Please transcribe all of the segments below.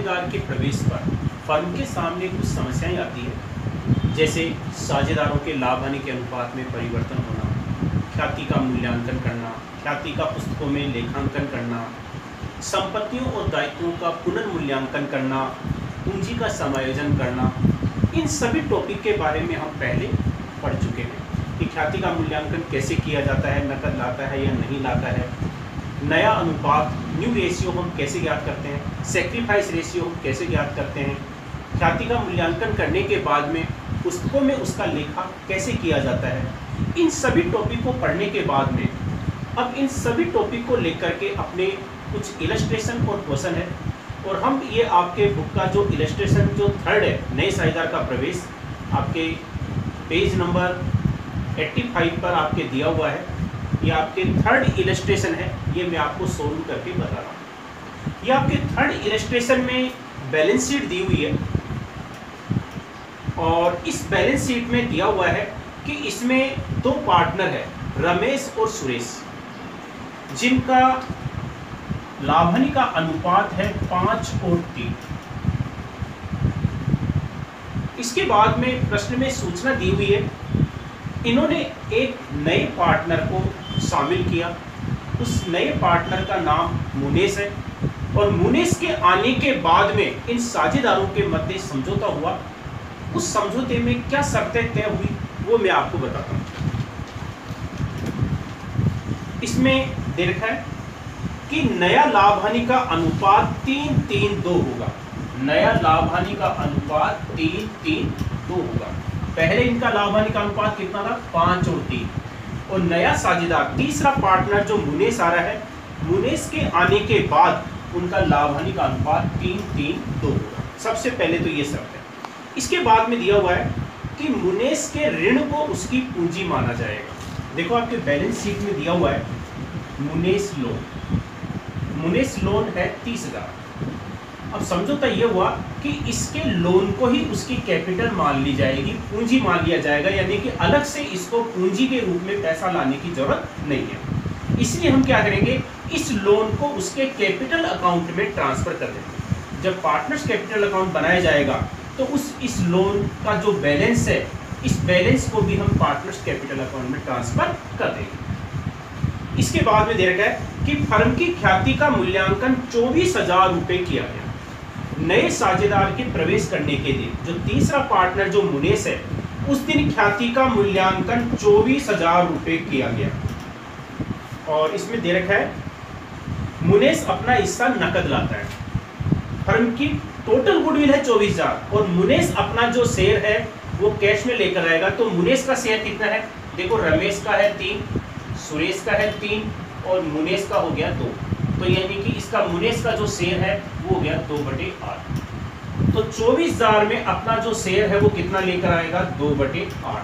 साझेदार के प्रवेश पर फर्म के सामने कुछ समस्याएं आती है, जैसे साझेदारों के लाभ हानि के अनुपात में परिवर्तन होना, ख्याति का मूल्यांकन करना, ख्याति का पुस्तकों में लेखांकन करना, संपत्तियों और दायित्वों का पुनर्मूल्यांकन करना, पूंजी का समायोजन करना। इन सभी टॉपिक के बारे में हम पहले पढ़ चुके हैं कि ख्याति का मूल्यांकन कैसे किया जाता है, नकद लाता है या नहीं लाता है, नया अनुपात न्यू रेशियो हम कैसे ज्ञात करते हैं, सेक्रीफाइस रेशियो हम कैसे ज्ञात करते हैं, ख्याति का मूल्यांकन करने के बाद में पुस्तकों में उसका लेखा कैसे किया जाता है। इन सभी टॉपिक को पढ़ने के बाद में अब इन सभी टॉपिक को लेकर के अपने कुछ इलस्ट्रेशन और क्वेश्चन है, और हम ये आपके बुक का जो इलस्ट्रेशन जो थर्ड है, नए साझेदार का प्रवेश, आपके पेज नंबर 85 पर आपके दिया हुआ है। ये आपके थर्ड इलस्ट्रेशन है, ये मैं आपको सोल्व करके बता रहा हूँ। ये आपके थर्ड इलस्ट्रेशन में बैलेंस शीट दी हुई है, और इस बैलेंस शीट में दिया हुआ है कि इसमें दो पार्टनर है, रमेश और सुरेश, जिनका लाभ हानि का अनुपात है 5 और 3। इसके बाद में प्रश्न में सूचना दी हुई है, इन्होंने एक नए पार्टनर को शामिल किया। उस नए पार्टनर का नाम मुनेश है, और मुनेश के आने के बाद में इन साझेदारों के मध्य समझौता हुआ। उस समझौते में क्या शर्तें तय हुई वो मैं आपको बताता हूँ। इसमें दे रखा है कि नया लाभ हानि का अनुपात 3-3-2 होगा। नया लाभ हानि का अनुपात 3-3-2 होगा। पहले इनका लाभ हानि का अनुपात कितना था? 5 और 3। और नया साझेदार तीसरा पार्टनर जो मुनेश आ रहा है, मुनेश के आने के बाद उनका लाभ हानि का अनुपात 3-3-2 होगा। सबसे पहले तो ये शर्त है। इसके बाद में दिया हुआ है कि मुनेश के ऋण को उसकी पूंजी माना जाएगा। देखो आपके बैलेंस शीट में दिया हुआ है मुनेश लोन। मुनेश लोन है 30,000। अब समझौता ये हुआ कि इसके लोन को ही उसकी कैपिटल मान ली जाएगी, पूंजी मान लिया जाएगा, यानी कि अलग से इसको पूंजी के रूप में पैसा लाने की जरूरत नहीं है। इसलिए हम क्या करेंगे, इस लोन को उसके कैपिटल अकाउंट में ट्रांसफर कर देंगे। जब पार्टनर्स कैपिटल अकाउंट बनाया जाएगा तो इस लोन का जो बैलेंस है, इस बैलेंस को भी हम पार्टनर्स कैपिटल अकाउंट में ट्रांसफर कर देंगे। इसके बाद में दे रखा है कि फर्म की ख्याति का मूल्यांकन 24,000 रुपये किया गया। नए साझेदार के प्रवेश करने के लिए जो तीसरा पार्टनर जो मुनेश है, उस दिन ख्याति का मूल्यांकन 24,000 रुपये किया गया। और इसमें दे रखा है मुनेश अपना हिस्सा नकद लाता है। फर्म की टोटल गुडविल है 24,000, और मुनेश अपना जो शेयर है वो कैश में लेकर आएगा। तो मुनेश का शेयर कितना है? देखो, रमेश का है 3, सुरेश का है 3, और मुनेश का हो गया 2। तो यानी कि इसका मुनेश का जो शेयर है वो हो गया 2/8। तो 24,000 में अपना जो शेयर है वो कितना लेकर आएगा? 2/8।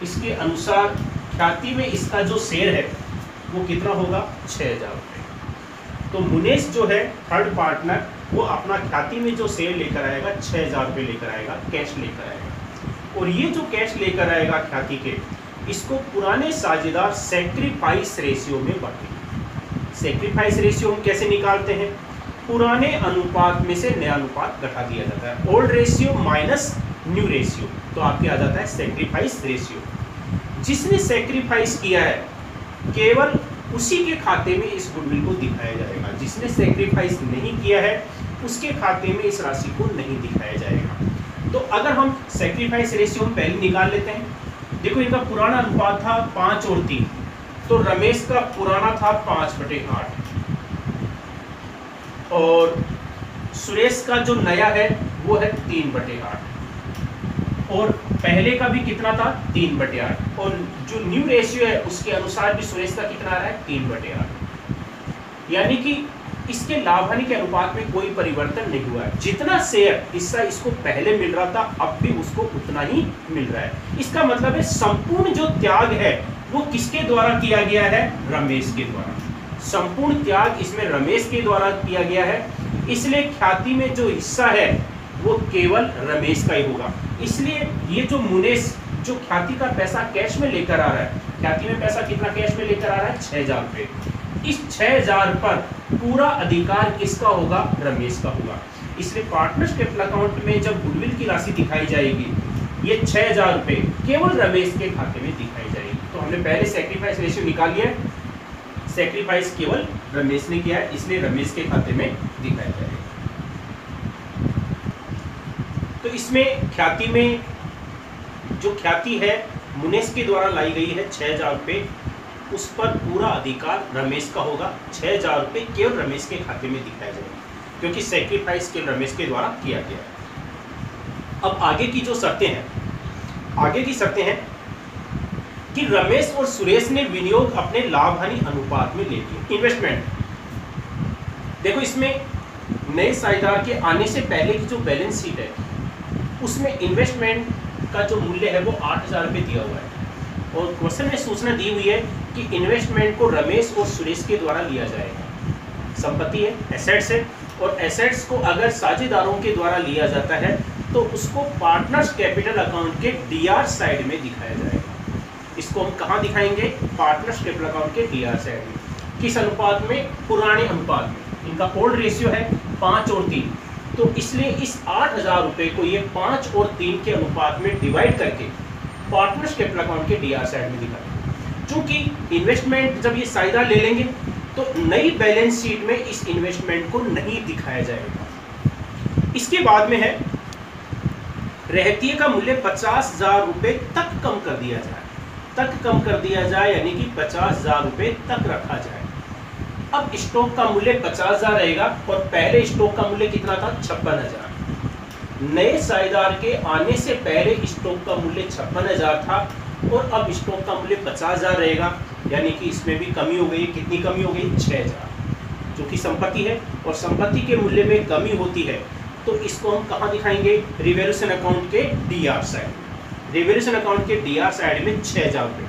इसके अनुसार ख्याति में इसका जो शेयर है वो कितना होगा? 6,000 रुपये। तो मुनेश जो है थर्ड पार्टनर, वो अपना ख्याति में जो शेयर लेकर आएगा 6,000 रुपये लेकर आएगा, कैश लेकर आएगा। और ये जो कैश लेकर आएगा ख्याति के, इसको पुराने साझेदार सेक्रीफाइस रेशियो में बांटेंगे। सेक्रीफाइस रेशियो हम कैसे निकालते हैं? पुराने अनुपात में से नया अनुपात घटा दिया जाता है। Old ratio minus new ratio, तो आपके आ जाता है सेक्रीफाइस रेशियो। जिसने सेक्रीफाइस किया है केवल उसी के खाते में इस गुडविल को दिखाया जाएगा। जिसने सेक्रीफाइस नहीं किया है उसके खाते में इस राशि को नहीं दिखाया जाएगा। तो अगर हम सेक्रीफाइस रेशियो हम पहले निकाल लेते हैं। देखो, इनका पुराना अनुपात था 5 और 3, तो रमेश का पुराना था 5/8, और सुरेश का जो नया है वो है 3/8, और पहले का भी कितना था? 3/8, और जो न्यू रेशियो है उसके अनुसार भी सुरेश का कितना आ रहा है? 3/8। यानी कि इसके लाभ हानि के अनुपात में कोई परिवर्तन नहीं हुआ है। जितना शेयर हिस्सा इसको पहले मिल रहा था, अब भी उसको उतना ही मिल रहा है। इसका मतलब है संपूर्ण जो त्याग है वो किसके द्वारा किया गया है? रमेश के द्वारा। संपूर्ण त्याग इसमें रमेश के द्वारा किया गया है, इसलिए ख्याति में जो हिस्सा है वो केवल रमेश का ही होगा। इसलिए ये जो मुनेश जो ख्याति का पैसा कैश में लेकर आ रहा है, ख्याति में पैसा कितना कैश में लेकर आ रहा है? 6,000 रुपये। इस 6000 पर पूरा अधिकार किसका होगा? रमेश का होगा। इसलिए पार्टनर्स कैपिटल अकाउंट में जब गुडविल की राशि दिखाई जाएगी, ये 6000 रुपए केवल रमेश के खाते में दिखाई जाएगी। तो हमने पहले सैक्रिफाइस रेशियो निकाल लिया, सैक्रिफाइस केवल रमेश ने किया है, इसलिए रमेश के खाते में दिखाया जाएगा। तो इसमें ख्याति में जो ख्याति है मुनेश के द्वारा लाई गई है 6000 रुपये, उस पर पूरा अधिकार रमेश का होगा। 6000 रुपये केवल रमेश के खाते में दिखाया जाएगा, क्योंकि सैक्रिफाइस केवल रमेश के द्वारा किया गया है। अब आगे की जो शर्तें हैं, आगे की शर्तें हैं कि रमेश और सुरेश ने विनियोग अपने लाभ हानि अनुपात में ले लिए। इन्वेस्टमेंट देखो, इसमें नए साझेदार के आने से पहले की जो बैलेंस शीट है उसमें इन्वेस्टमेंट का जो मूल्य है वो 8000 रुपये दिया हुआ है, और क्वेश्चन में सूचना दी हुई है कि इन्वेस्टमेंट को रमेश और सुरेश के द्वारा लिया जाएगा। संपत्ति है, एसेट्स है, और एसेट्स को अगर साझेदारों के द्वारा लिया जाता है तो उसको पार्टनर्स कैपिटल अकाउंट के डीआर साइड में दिखाया जाएगा। इसको हम कहाँ दिखाएंगे? पार्टनर्स कैपिटल अकाउंट के डीआर साइड में। किस अनुपात में? पुराने अनुपात में। इनका ओल्ड रेशियो है 5 और 3, तो इसलिए इस 8000 रुपये को ये 5 और 3 के अनुपात में डिवाइड करके पार्टनर्स कैपिटल अकाउंट के डीआर साइड में दिखाएंगे। चूंकि इन्वेस्टमेंट जब ये साझेदार ले लेंगे तो नई बैलेंस शीट में इस इन्वेस्टमेंट को नहीं दिखाया जाएगा। इसके बाद में है रहतिये का मूल्य 50,000 रुपये तक कम कर दिया जाए, तक कम कर दिया जाए, यानी कि 50,000 रुपये तक रखा जाए। अब स्टॉक का मूल्य 50,000 रहेगा, और पहले स्टॉक का मूल्य कितना था? 56,000। नए साझेदार के आने से पहले स्टॉक का मूल्य 56,000 था, और अब स्टॉक का मूल्य 50,000 रहेगा, यानी कि इसमें भी कमी हो गई। कितनी कमी हो गई? 6,000, जो कि संपत्ति है, और संपत्ति के मूल्य में कमी होती है तो इसको हम कहाँ दिखाएंगे? रिवैल्यूएशन अकाउंट के डीआर साइड। रिवैल्यूएशन अकाउंट के डीआर साइड में 6,000 रुपये,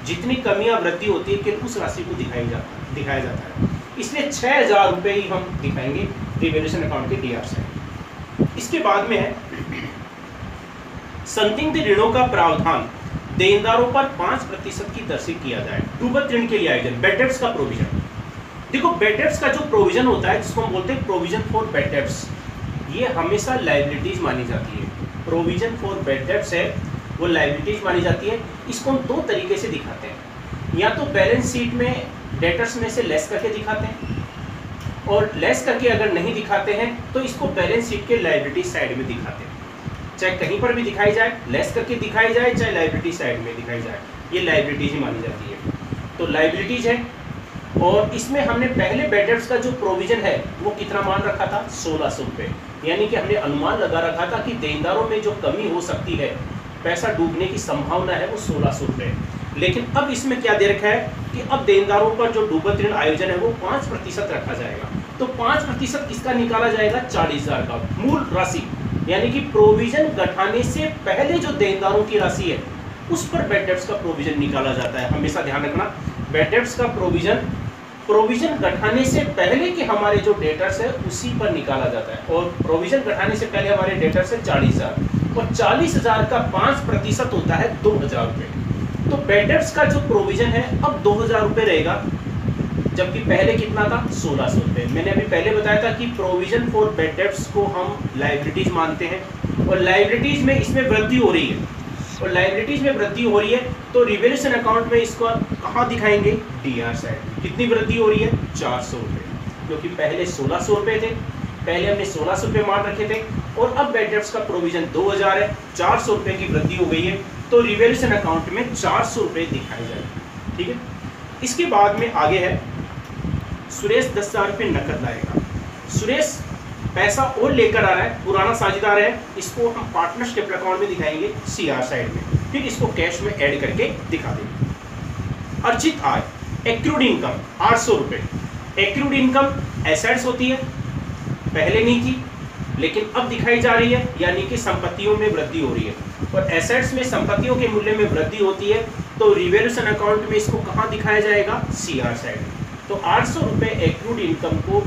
जितनी कमियां वृद्धि होती है कि उस राशि को दिखाया जाता है, इसलिए 6,000 रुपये ही हम दिखाएंगे रिवैल्यूएशन अकाउंट के डीआर साइड। इसके बाद में है संदिग्ध ऋणों का प्रावधान देनदारों पर 5% की दर से किया जाए। डूबत ऋण के लिए आयोजन, बैड डेब्ट्स का प्रोविजन। देखो, बैड डेब्ट्स का जो प्रोविजन होता है, जिसको हम बोलते हैं प्रोविजन फॉर बैड डेब्ट्स, ये हमेशा लायबिलिटीज मानी जाती है। प्रोविजन फॉर बैड डेब्ट्स है वो लायबिलिटीज मानी जाती है। इसको हम 2 तरीके से दिखाते हैं, या तो बैलेंस शीट में डेटर्स में से लेस करके दिखाते हैं, और लेस करके अगर नहीं दिखाते हैं तो इसको बैलेंस शीट के लायबिलिटी साइड में दिखाते हैं। चाहे कहीं पर भी दिखाई जाए, लेस करके दिखाई जाए, चाहे लायबिलिटी साइड में दिखाई जाए, ये लायबिलिटीज ही मानी जाती है। तो लायबिलिटीज है, और इसमें हमने पहले बैड डेब्ट्स का जो प्रोविजन है वो कितना मान रखा था? 1600 रुपये, यानी कि हमने अनुमान लगा रखा था कि देनदारों में जो कमी हो सकती है, पैसा डूबने की संभावना है, वो 1600 रुपये। लेकिन अब इसमें क्या दे रखा है कि अब देनदारों पर जो डूबत ऋण आयोजन है वो 5% रखा जाएगा। तो 5% किसका निकाला जाएगा? 40,000 का मूल राशि, यानी कि प्रोविजन घटाने से पहले जो देनदारों की राशि है उस पर बैड डेब्ट्स का प्रोविजन निकाला जाता है। हमेशा ध्यान रखना, बैड डेब्ट्स का प्रोविजन घटाने से पहले के हमारे जो डेटर्स है उसी पर निकाला जाता है, और प्रोविजन घटाने से पहले हमारे डेटर्स है 40,000, और 40,000 का 5% होता है 2,000 रुपये। तो बैड डेब्ट्स का जो प्रोविजन है अब 2,000 रुपये रहेगा, जबकि पहले कितना था? 1600 रुपये। मैंने अभी पहले बताया था कि प्रोविजन फॉर बैड डेब्ट्स को हम लायबिलिटीज मानते हैं, और लायबिलिटीज में इसमें वृद्धि हो रही है, और लायबिलिटीज में वृद्धि हो रही है तो रिवैल्यूएशन अकाउंट में इसको कहाँ दिखाएंगे? DR side. कितनी वृद्धि हो रही है? 400 रुपये, क्योंकि पहले 1600 रुपये थे, पहले हमने 1600 रुपये मान रखे थे, और अब बैड डेब्ट्स का प्रोविजन 2000 है, 400 रुपये की वृद्धि हो गई है, तो रिवैल्यूएशन अकाउंट में 400 रुपये दिखाए जाएंगे। ठीक है। इसके बाद में आगे है सुरेश 10,000 रुपये नकद लाएगा। सुरेश पैसा और लेकर आ रहा है, पुराना साझेदार है, इसको हम पार्टनर्स कैपिटल अकाउंट में दिखाएंगे सीआर साइड में, फिर इसको कैश में ऐड करके दिखा देंगे। अर्जित आय, एक्रूड इनकम 800 रुपये। एक्रूड इनकम एसेट्स होती है, पहले नहीं थी लेकिन अब दिखाई जा रही है, यानी कि संपत्तियों में वृद्धि हो रही है, और एसेट्स में संपत्तियों के मूल्य में वृद्धि होती है, तो रिवैल्यूएशन अकाउंट में इसको कहाँ दिखाया जाएगा? CR side. तो 800 रुपये एक्रूड इनकम को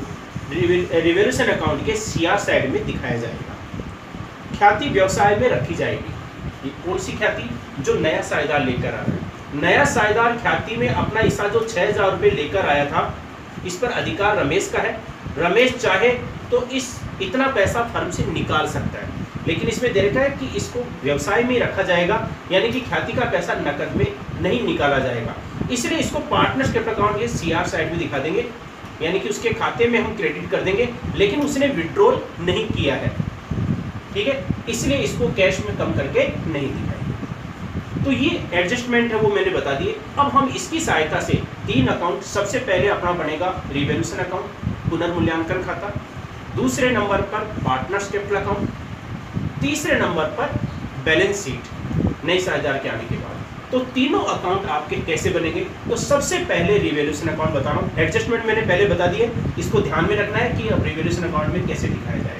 रिवैल्यूएशन अकाउंट के सीआर साइड में दिखाया जाएगा। ख्याति व्यवसाय में रखी जाएगी। ये कौन सी ख्याति? जो नया साझेदार लेकर आ रहा है। नया साझेदार ख्याति में अपना हिस्सा जो 6,000 रुपये लेकर आया था इस पर अधिकार रमेश का है। रमेश चाहे तो इतना पैसा फर्म से निकाल सकता है, लेकिन इसमें दे रखा है कि इसको व्यवसाय में रखा जाएगा, यानी कि ख्याति का पैसा नकद में नहीं निकाला जाएगा। इसलिए इसको पार्टनर्स कैपिटल अकाउंट के सीआर साइड में दिखा देंगे, यानी कि उसके खाते में हम क्रेडिट कर देंगे, लेकिन उसने विड्रॉल नहीं किया है, ठीक है, इसलिए इसको कैश में कम करके नहीं दिखाएंगे। तो ये एडजस्टमेंट है वो मैंने बता दिए। अब हम इसकी सहायता से 3 अकाउंट, सबसे पहले अपना बनेगा रिवैल्यूएशन अकाउंट, पुनर्मूल्यांकन खाता, दूसरे नंबर पर पार्टनर्स कैपिटल अकाउंट, तीसरे नंबर पर बैलेंस शीट नई साझेदार के आने के बाद। तो तीनों अकाउंट आपके कैसे बनेंगे? तो सबसे पहले रिवैल्यूएशन अकाउंट बता रहा हूँ, एडजस्टमेंट मैंने पहले बता दिए, इसको ध्यान में रखना है कि अब रिवैल्यूएशन अकाउंट में कैसे दिखाया जाएगा।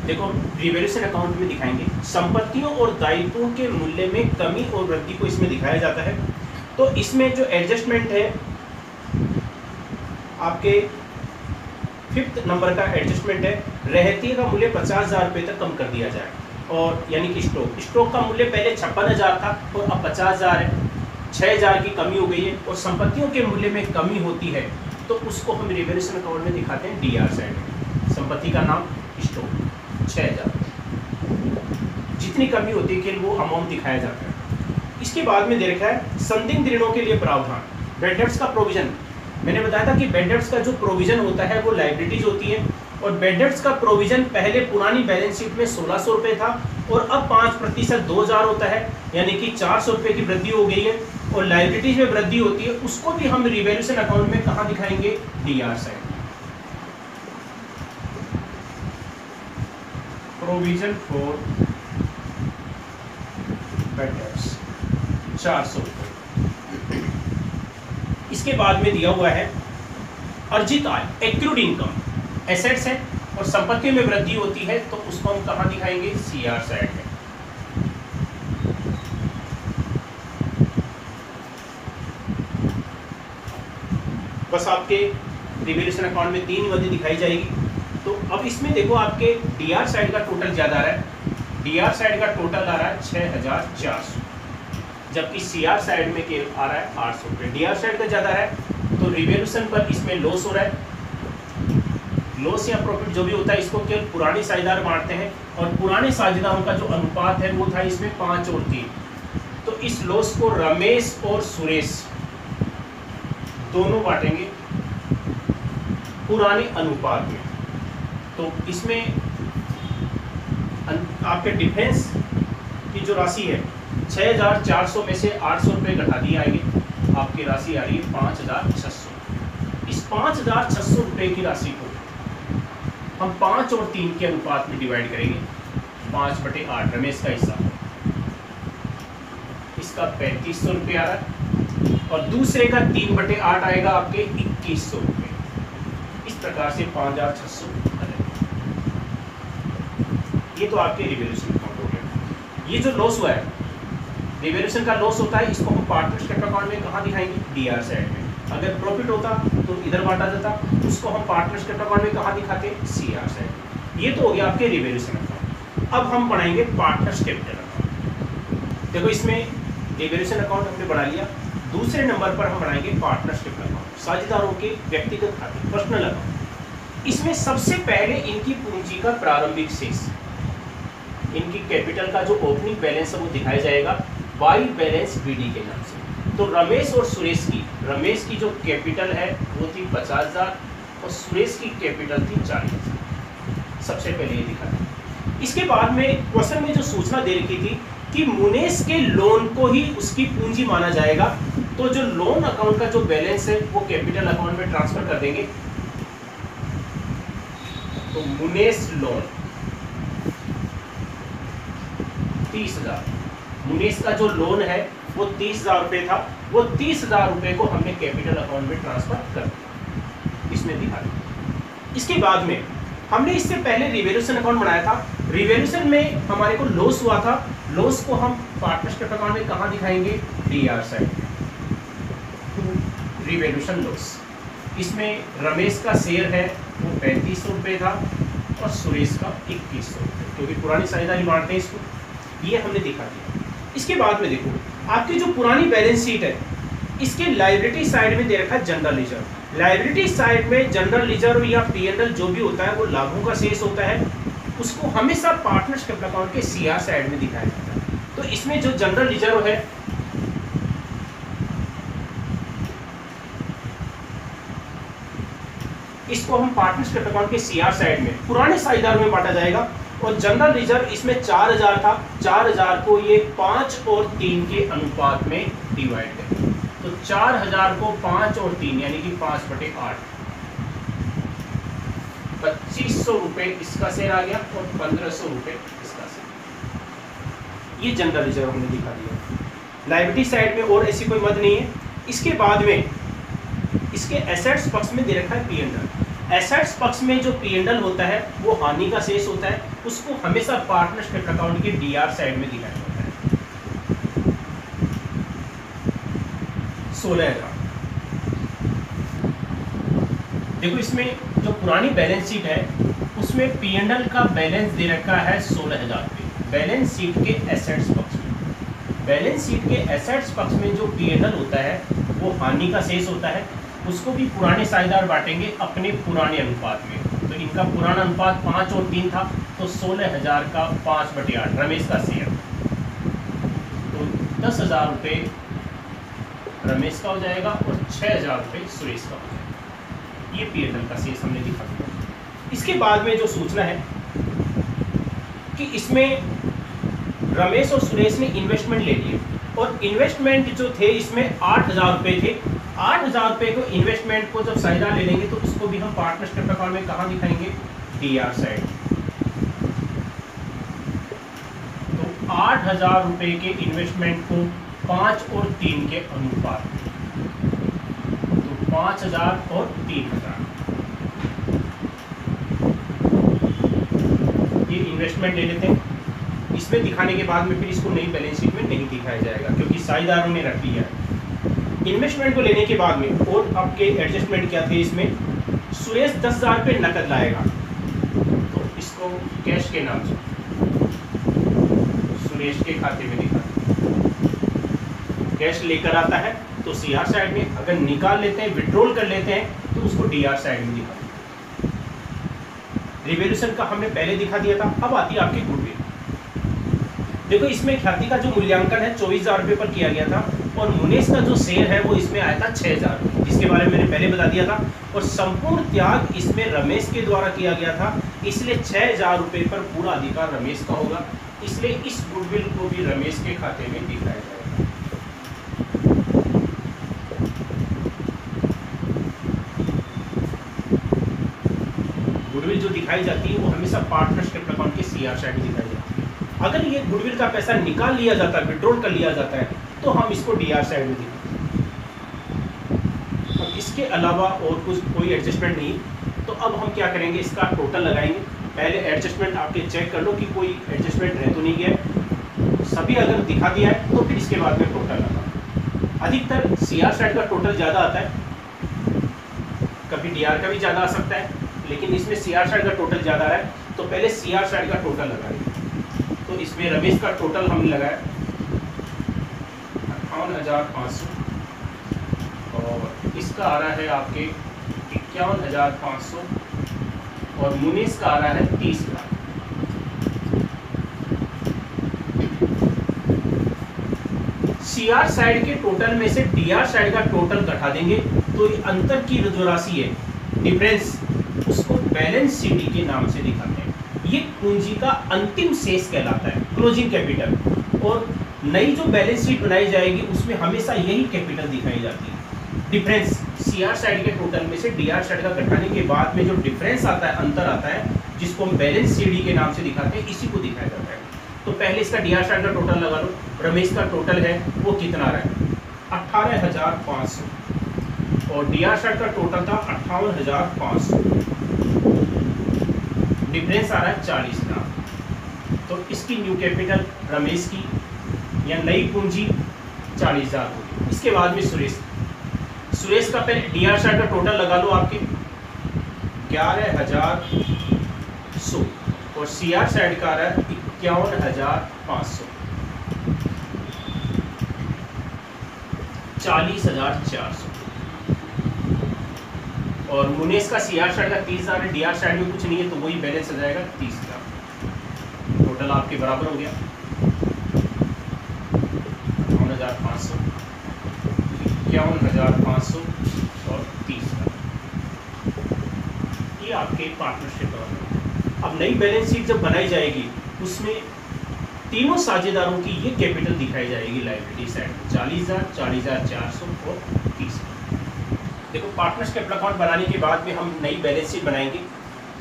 देखो रिवैल्यूएशन अकाउंट में दिखाएंगे संपत्तियों और दायित्वों के मूल्य में कमी और वृद्धि को इसमें दिखाया जाता है। तो इसमें जो एडजस्टमेंट है आपके 5th नंबर का एडजस्टमेंट है, रहतिये का मूल्य 50,000 रुपये तक कम कर दिया जाए, और यानी कि स्टॉक का मूल्य पहले 56,000 था और अब 50,000 है, 6,000 की कमी हो गई है, और संपत्तियों के मूल्य में कमी होती है तो उसको हम रिवैल्यूएशन अकाउंट में दिखाते हैं डीआर साइड में। संपत्ति का नाम स्टॉक 6,000, जितनी कमी होती है कि वो अमाउंट दिखाया जाता है। इसके बाद में दे रखा है संदिग्ध ऋणों के लिए प्रावधान, बैड डेब्ट्स का प्रोविजन। मैंने बताया था कि बैड डेब्ट्स का जो प्रोविजन होता है वो लायबिलिटीज होती है, और बैड डेब्ट्स का प्रोविजन पहले पुरानी बैलेंस शीट में 1600 रुपये था और अब 5% 2,000 होता है, यानी कि 400 रुपये की वृद्धि हो गई है, और लायबिलिटीज में वृद्धि होती है, उसको भी हम रिवैल्यूएशन अकाउंट में कहाँ दिखाएंगे? DR side. Provision for bad debts 400 रुपये। इसके बाद में दिया हुआ है अर्जित आय, एक्रूड इनकम, एसेट्स है और संपत्ति में वृद्धि होती है, तो उसको हम कहाँ दिखाएंगे? सीआर साइड में। बस आपके रिवैल्यूएशन अकाउंट में 3 वृद्धि दिखाई जाएगी। तो अब इसमें देखो आपके डीआर साइड का टोटल ज्यादा आ रहा है, डीआर साइड का टोटल आ रहा है 6,400, जबकि सीआर साइड में केवल आ रहा है 800 रुपये। डीआर साइड का ज्यादा है तो रिवैल्यूएशन पर इसमें लॉस हो रहा है, लॉस या प्रॉफिट जो भी होता है इसको केवल पुराने साझेदार बांटते हैं, और पुराने साझेदारों का जो अनुपात है वो था इसमें 5 और 3। तो इस लॉस को रमेश और सुरेश दोनों बांटेंगे पुराने अनुपात में। तो इसमें आपके डिफेंस की जो राशि है 6,400 में से 800 रुपये घटा दिए आएंगे, आपकी राशि आ रही है 5,600। इस 5,600 रुपये की राशि को हम 5 और 3 के अनुपात में डिवाइड करेंगे। 5/8 रमेश का हिस्सा, इसका 3,500 रुपये आ रहा है, और दूसरे का 3/8 आएगा आपके 2,100 रुपये। इस प्रकार से 5,600। ये तो आपके रिवैल्यूएशन अकाउंट हो गया। ये जो लॉस हुआ है, रिवैल्यूएशन का लॉस होता है, इसको हम पार्टनर्स कैपिटल अकाउंट में कहाँ दिखाएंगे? डीआर साइड में। अगर प्रॉफिट होता तो इधर बांटा जाता, उसको हम पार्टनर्स कैपिटल अकाउंट में कहाँ दिखाते? CR side. ये तो हो गया आपके रिवैल्यूएशन अकाउंट। अब हम बनाएंगे पार्टनर्स कैपिटल अकाउंट। देखो इसमें रिवैल्यूएशन अकाउंट हमने बना लिया, दूसरे नंबर पर हम बनाएंगे पार्टनर्स कैपिटल अकाउंट, साझेदारों के व्यक्तिगत खाते, पर्सनल अकाउंट। इसमें सबसे पहले इनकी पूंजी का प्रारंभिक शेष, इनकी कैपिटल का जो ओपनिंग बैलेंस है वो दिखाया जाएगा बाई बैलेंस बीडी के नाम से। तो रमेश और सुरेश की जो कैपिटल है वो थी 50,000 और सुरेश की कैपिटल थी 40,000। सबसे पहले ये दिखा था। इसके बाद में क्वेश्चन में जो सूचना दे रखी थी कि मुनेश के लोन को ही उसकी पूंजी माना जाएगा, तो जो लोन अकाउंट का जो बैलेंस है वो कैपिटल अकाउंट में ट्रांसफर कर देंगे। तो मुनेश लोन 30,000, मुनेश का जो लोन है वो 30,000 रुपये था, वो 30,000 रुपये को हमने कैपिटल अकाउंट में ट्रांसफर कर दिया, इसमें दिखा दिया। इसके बाद में हमने इससे पहले रिवैल्यूएशन अकाउंट बनाया था। रिवैल्यूएशन में हमारे को लॉस हुआ था, लॉस को हम पार्टनर्स कैपिटल अकाउंट में कहाँ दिखाएंगे? DR side. रिवैल्यूएशन लॉस, इसमें रमेश का शेयर है वो 3,500 रुपये था और सुरेश का 2,100 रुपये, क्योंकि पुरानी साझेदारी बांटते हैं इसको, ये हमने दिखा दिया। इसके बाद में देखो आपकी जो पुरानी बैलेंस शीट है इसके लायबिलिटी साइड में दे रखा है जनरल लीजर। लायबिलिटी साइड में जनरल लीजर या P&L जो भी होता है वो लाभों का शेष होता है, उसको हमेशा पार्टनरशिप अकाउंट के CR साइड में दिखाया जाता है। तो इसमें जो जनरल लीजर है इसको हम पार्टनरशिप अकाउंट के CR साइड में पुराने साझेदारों में बांटा जाएगा। और जनरल लीजर इसमें 4000 था, 4000 को ये 5 और 3 के अनुपात में डिवाइड करें। तो 4000 को 5 और 3 यानी कि 5/8, 2500 रुपए इसका शेयर आ गया और 1500 रुपए इसका शेयर। ये जनरल रिजर्व हमने दिखा दिया। लायबिलिटी साइड में और ऐसी कोई मद नहीं है। इसके बाद में इसके एसेट्स पक्ष में दे रखा है P&L। एसेट्स पक्ष में जो P&L होता है वो हानि का शेष होता है, उसको हमेशा पार्टनरशिप अकाउंट के DR साइड में दिखाया जाता है। 16,000। देखो इसमें जो पुरानी बैलेंस शीट है उसमें P&L का बैलेंस दे रखा है 16,000 रुपये बैलेंस शीट के एसेट्स पक्ष में। बैलेंस शीट के एसेट्स पक्ष में जो P&L होता है वो हानि का शेष होता है, उसको भी पुराने साझेदार बांटेंगे अपने पुराने अनुपात में। तो इनका पुराना अनुपात 5 और 3 था, तो 16,000 का 5/8 रमेश का शेयर, तो 10,000 रुपये रमेश का हो जाएगा और 6,000 रुपये सुरेश का हो जाएगा। ये P&L का शेष हमने दिखा दिया। इसके बाद में जो सूचना है कि इसमें रमेश और सुरेश ने इन्वेस्टमेंट ले लिए और इन्वेस्टमेंट जो थे इसमें 8,000 रुपये थे। 8,000 रुपये को इन्वेस्टमेंट को जब साझेदार ले लेंगे तो उसको भी हम पार्टनरशिप अकाउंट में कहाँ दिखाएंगे? DR side. तो 8,000 रुपये के इन्वेस्टमेंट को 5 और 3 के अनुपात में, तो 5,000 और 3,000 ये इन्वेस्टमेंट ले लेते हैं। इसमें दिखाने के बाद में फिर इसको नई बैलेंस शीट में नहीं दिखाया जाएगा क्योंकि साझेदारों ने रख लिया है। इन्वेस्टमेंट को लेने के बाद में और आपके एडजस्टमेंट क्या थे इसमें? सुरेश 10,000 रुपये नकद लाएगा तो इसको कैश के नाम से सुरेश के खाते में दिखा, कैश लेकर आता है तो CR साइड में, अगर निकाल लेते हैं विड्रॉल कर लेते हैं तो उसको DR साइड में दिखा। रिवैल्यूएशन का हमने पहले दिखा दिया था। अब आती है आपकी गुडविल। देखो इसमें ख्याति का जो मूल्यांकन है 24,000 रुपये पर किया गया था और मुनेश का जो शेयर है वो इसमें आया था 6,000, जिसके बारे में मैंने पहले बता दिया था। और संपूर्ण त्याग इसमें रमेश के द्वारा किया गया था, इसलिए 6,000 रुपये पर पूरा अधिकार रमेश का होगा, इसलिए इस गुडविल को भी रमेश के खाते में दिखाया जाएगा। गुडविल जो दिखाई जाती है वो हमेशा पार्टनरशिप अकाउंट के CR साइड में दिखाई जाती है। अगर ये गुडविल का पैसा निकाल लिया जाता है, विड्रॉल कर लिया जाता है, तो हम इसको DR साइड में दिखाते हैं। अब इसके अलावा और कुछ कोई एडजस्टमेंट नहीं, तो अब हम क्या करेंगे? इसका टोटल लगाएंगे। पहले एडजस्टमेंट आपके चेक कर लो कि कोई एडजस्टमेंट रह तो नहीं गया। सभी अगर दिखा दिया है तो फिर इसके बाद में टोटल लगा। अधिकतर CR साइड का टोटल ज़्यादा आता है, कभी DR का भी ज़्यादा आ सकता है, लेकिन इसमें CR साइड का टोटल ज़्यादा आ रहा है तो पहले CR साइड का टोटल लगाएंगे। तो इसमें रमेश का टोटल हमने लगाया 58,500 और इसका आ रहा है आपके 51,500 और मुनीस का आ रहा है 30,000। CR साइड के टोटल में से DR साइड का टोटल घटा देंगे तो ये अंतर की जो राशि है, डिफरेंस, उसको बैलेंस CD के नाम से दिखाते हैं। ये पूंजी का अंतिम शेष कहलाता है, क्लोजिंग कैपिटल। और नई जो बैलेंस शीट बनाई जाएगी उसमें हमेशा यही कैपिटल दिखाई जाती है। डिफरेंस CR साइड के टोटल में से DR साइड का घटाने के बाद में जो डिफरेंस आता है, अंतर आता है, जिसको हम बैलेंस CD के नाम से दिखाते हैं, इसी को दिखाया जाता है। तो पहले इसका DR साइड का टोटल लगा लो। रमेश का टोटल है वो कितना आ रहा है? 18,500 और DR साइड का टोटल था 58,500। डिफरेंस आ रहा है 40,000। तो इसकी न्यू कैपिटल रमेश की या नई पूंजी 40,000 होगी। इसके बाद में सुरेश का पहले DR साइड का टोटल लगा लो आपके 11,100 और CR साइड का आ रहा है 51,500। 40,400 और मुनेस का CR साइड का 30,000 है, DR साइड में कुछ नहीं है तो वही बैलेंस आ जाएगा 30,000। टोटल आपके बराबर हो गया 58,500, 51,500 और 30,000। ये आपके पार्टनरशिप है। अब नई बैलेंस शीट जब बनाई जाएगी उसमें तीनों साझेदारों की ये कैपिटल दिखाई जाएगी लायबिलिटी साइड में 40,000, 40,400 और 30,000। देखो पार्टनरशिप अकाउंट बनाने के बाद में हम नई बैलेंस शीट बनाएंगे।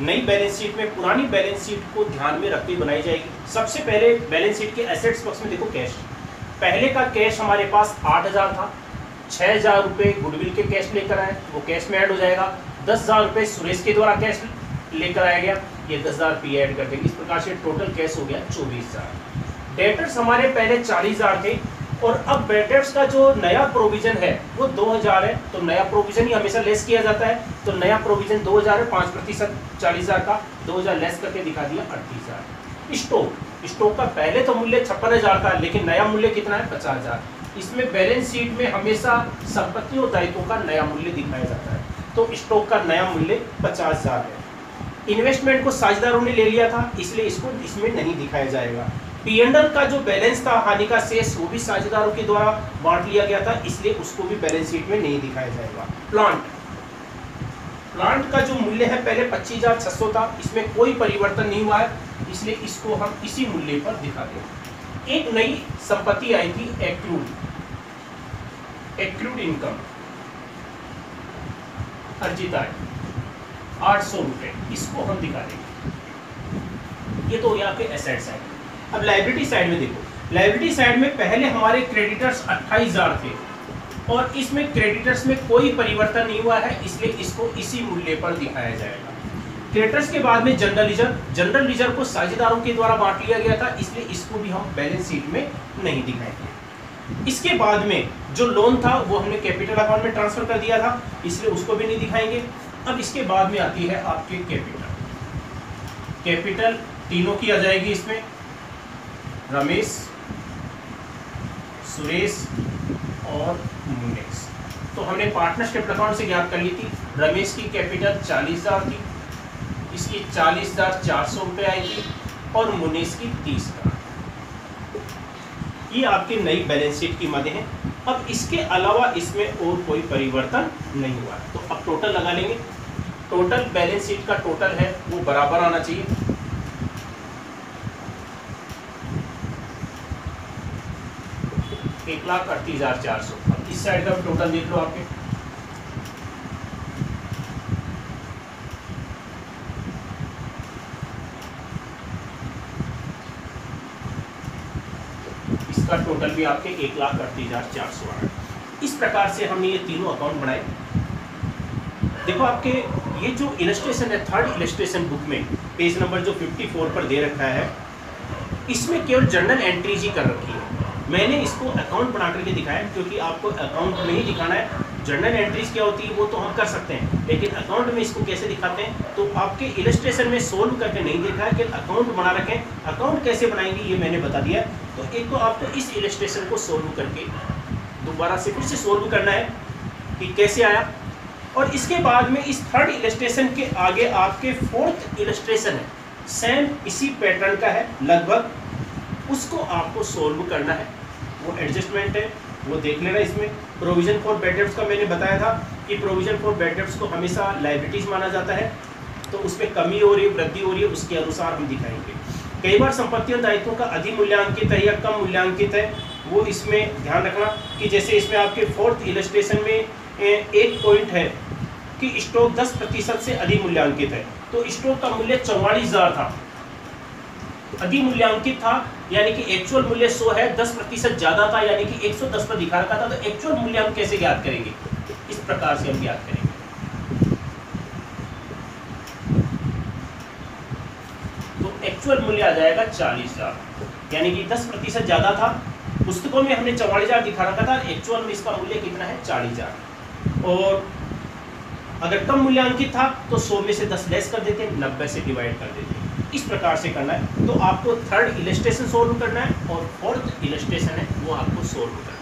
नई बैलेंस शीट में पुरानी बैलेंस शीट को ध्यान में रखते हुए बनाई जाएगी। सबसे पहले बैलेंस शीट के एसेट्स बॉक्स में देखो कैश। पहले का कैश हमारे पास 8,000 था, 6,000 रुपये गुडविल के कैश लेकर आए, वो कैश में ऐड हो जाएगा। 10,000 रुपये सुरेश के द्वारा कैश लेकर आया गया, ये 10,000 रुपये ऐड कर देंगे। इस प्रकार से टोटल कैश हो गया 24,000। डेटर्स हमारे पहले 40,000 थे और अब डेटर्स का जो नया प्रोविजन है वो 2,000 है, तो नया प्रोविजन ही हमेशा लेस किया जाता है, तो नया प्रोविजन 2,000 है, 5% 40,000 का 2,000 लेस करके दिखा दिया 38,000। स्टॉक का पहले तो मूल्य 56,000 था लेकिन नया मूल्य कितना है 50,000। इसमें बैलेंस शीट में हमेशा संपत्ति और दायित्वों का नया मूल्य दिखाया जाता है, तो स्टॉक का नया मूल्य 50,000 है। इन्वेस्टमेंट को साझेदारों ने ले लिया था इसलिए इसको इसमें नहीं दिखाया जाएगा। P&L का जो बैलेंस था हानि का शेष वो भी साझेदारों के द्वारा बांट लिया गया था इसलिए उसको भी बैलेंस शीट में नहीं दिखाया जाएगा। प्लांट का जो मूल्य है पहले 25,600 था, इसमें कोई परिवर्तन नहीं हुआ है इसलिए इसको हम इसी मूल्य पर दिखा देंगे। एक नई संपत्ति आई थी एक्रूड इनकम, अर्जित आय 800 रुपये, इसको हम दिखा देंगे। ये तो हो गया आपके एसेट साइड। अब लायबिलिटी साइड में देखो, लायबिलिटी साइड में पहले हमारे क्रेडिटर्स 28,000 थे और इसमें क्रेडिटर्स में कोई परिवर्तन नहीं हुआ है इसलिए इसको इसी मूल्य पर दिखाया जाएगा। क्रेडिटर्स के बाद में जनरल लीजर को साझेदारों के द्वारा बांट लिया गया था इसलिए इसको भी हम बैलेंस शीट में नहीं दिखाएंगे। इसके बाद में जो लोन था वो हमने कैपिटल अकाउंट में ट्रांसफर कर दिया था इसलिए उसको भी नहीं दिखाएंगे। अब इसके बाद में आती है आपके कैपिटल तीनों की आ जाएगी इसमें, रमेश, सुरेश और मुनेश। तो हमने पार्टनरशिप अकाउंट से ज्ञात कर ली थी। रमेश की कैपिटल 40,000 थी, इसकी 40,400 रुपये आई थी और मुनेश की 30,000। ये आपकी नई बैलेंस शीट की मदें हैं। अब इसके अलावा इसमें और कोई परिवर्तन नहीं हुआ है तो अब टोटल लगा लेंगे। टोटल बैलेंस शीट का टोटल है वो बराबर आना चाहिए। एक 1,38,400। अब इस साइड का टोटल देख लो आपके, इसका टोटल भी आपके 1,38,400 आ रहा है। इस प्रकार से हमने ये तीनों अकाउंट बनाए। देखो आपके ये जो इलस्ट्रेशन है, थर्ड इलस्ट्रेशन बुक में पेज नंबर जो 54 पर दे रखा है, इसमें केवल जर्नल एंट्रीज ही कर रखी है। मैंने इसको अकाउंट बना करके दिखाया क्योंकि आपको अकाउंट में ही दिखाना है। जर्नल एंट्रीज क्या होती है वो तो हम कर सकते हैं लेकिन अकाउंट में इसको कैसे दिखाते हैं तो आपके इलस्ट्रेशन में सोल्व करके नहीं देखा है कि अकाउंट बना रखें। अकाउंट कैसे बनाएंगे ये मैंने बता दिया। तो एक तो आपको इस इलस्ट्रेशन को सोल्व करके दोबारा से फिर से सोल्व करना है कि कैसे आया, और इसके बाद में इस थर्ड इलस्ट्रेशन के आगे आपके फोर्थ इलस्ट्रेशन है, सेम इसी पैटर्न का है लगभग, उसको आपको सोल्व करना है। वो एडजस्टमेंट है वो देख लेना। इसमें प्रोविजन फॉर बैड डेब्ट्स का मैंने बताया था कि प्रोविजन फॉर बैड डेब्ट्स को हमेशा लायबिलिटीज माना जाता है, तो उसमें कमी हो रही है वृद्धि हो रही है उसके अनुसार हम दिखाएंगे। कई बार संपत्ति और दायित्वों का अधिमूल्यांकित है या कम मूल्यांकित है वो इसमें ध्यान रखना कि जैसे इसमें आपके फोर्थ इलस्ट्रेशन में एक पॉइंट है कि स्टॉक 10% से अधिमूल्यांकित है, तो स्टॉक का मूल्य 44,000 था, अधिमूल्यांकित था यानी कि एक्चुअल मूल्य 100 है, 10% ज्यादा था यानी कि 110 पर दिखा रखा था, तो एक्चुअल मूल्य हम कैसे ज्ञात करेंगे, इस प्रकार से हम ज्ञात करेंगे। तो एक्चुअल मूल्य आ जाएगा 40,000 यानी कि 10% ज्यादा था, पुस्तकों में हमने 44,000 दिखा रखा था, एक्चुअल में इसका मूल्य कितना है 40,000। और अगर कम मूल्यांकित था तो 100 में से 10 लेस कर देते, 90 से डिवाइड कर देते। इस प्रकार से करना है। तो आपको थर्ड इलस्ट्रेशन सोल्व करना है और फोर्थ इलस्ट्रेशन है वो आपको सोल्व करना है।